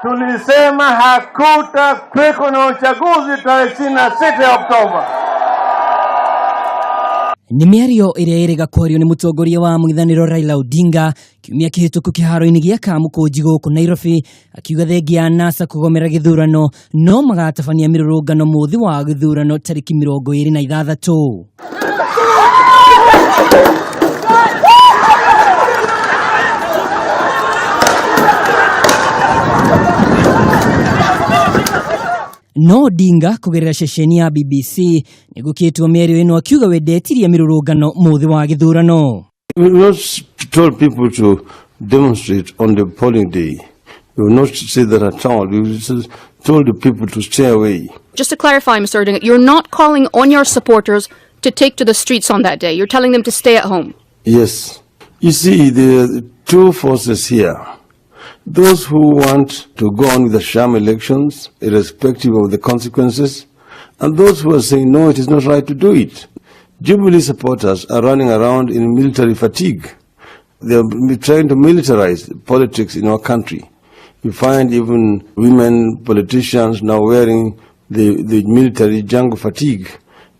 tulisema hakutakuweko na uchaguzi tarehe 26 Oktoba. Ni miario iria irega kwario ni Mutongoria wa mung'ethaniro Raila Odinga kiumia kihituku kiharo-ini gia Kamukunji guku Nairobi, akiuga thengia NASA kugomera githurano no magatabania mirurungano muthi wa githurano tariki mirongo 23. No Odinga kugerera ceceni ya BBC nigukitwo miario ino akiuga wendetirie mirurungano muthi wa githurano. We will not tell people to demonstrate on the polling day. We will not say that at all. We will just tell the people to stay away. Just to clarify, Mr. Odinga, you're not calling on your supporters to take to the streets on that day. You're telling them to stay at home. Yes. You see, there are two forces here. Those who want to go on with the sham elections, irrespective of the consequences, and those who are saying, no, it is not right to do it. Jubilee supporters are running around in military fatigue. They are trying to militarize politics in our country. You find even women politicians now wearing the military jungle fatigue,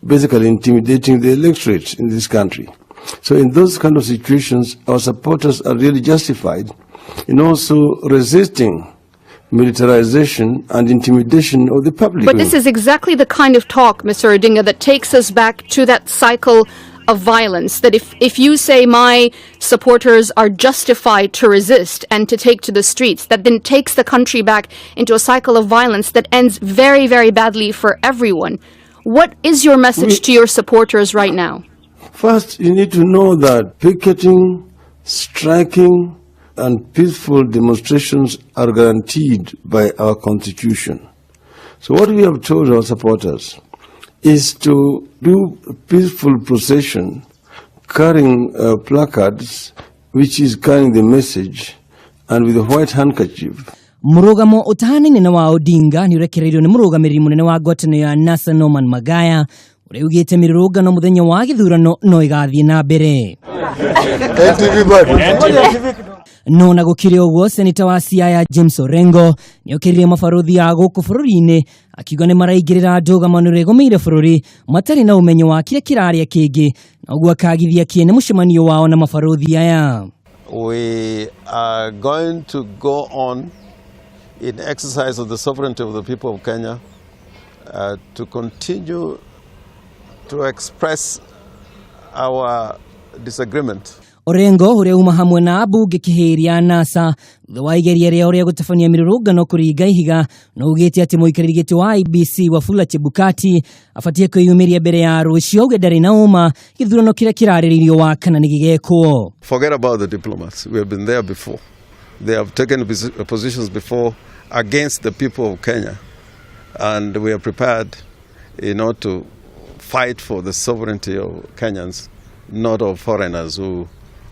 basically intimidating the electorate in this country. So in those kind of situations, our supporters are really justified in also resisting militarization and intimidation of the public. But this is exactly the kind of talk, Mr. Odinga, that takes us back to that cycle of violence, that if you say my supporters are justified to resist and to take to the streets, that then takes the country back into a cycle of violence that ends very, very badly for everyone. What is your message to your supporters right now? First, you need to know that picketing, striking, and peaceful demonstrations are guaranteed by our constitution. So what we have told our supporters is to do a peaceful procession carrying placards, which is carrying the message, and with a white handkerchief. Murugamo utahani na wa Odinga ni urekereirio ni murugamiriri munene wa ngwataniro ya NASA Norman Magaya uria ugite mirurungano muthenya wa githurano no igathii nambere. No na gukire uguo seneta wa Siaya James Orengo ni okiririe mabaruthi ya guku bururi-ini akiuga ni maraingirira ndung'u regomeire bururi matari na umenyo wa kire kiraria kingi na uguo akagithia kiene mucemanio wao na mabaruthi aya. We are going to go on in exercise of the sovereignty of the people of Kenya to continue to express our disagreement. Orengo uria uma hamwe na abunge kihiria NASA thutha wa igeria ria uria gutabania mirurungano kuringa ihiga no ugite ati muikariri giti wa IBC Wafula Chebukati afatie kwiyumiria mbere ya rucio uge ndari na uma githurano kiria kirariririo wa kana ni gigekwo. Forget about the diplomats. We have been there before. They have taken positions before against the people of Kenya, and we are prepared to fight for the sovereignty of Kenyans, not of foreigners who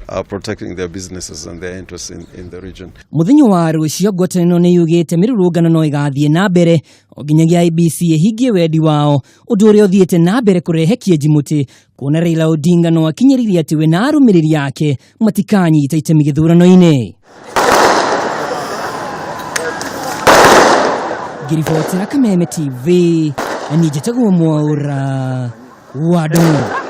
are protecting their businesses and their interests in the region. Muthinyo wa rucio ngwataniro ni yugite mirurungano no igathie na mbere oginyagia IBC ehigie wendi wao undu uria uthiete na mbere kurehe kieji muti kuona Raila Odinga no akinyiriria ati we na arumiriri yake matikanyita itemi githurano-ini. Giriboti na Kameme TV, ani jetagwo Mwaura wa Ndung'u.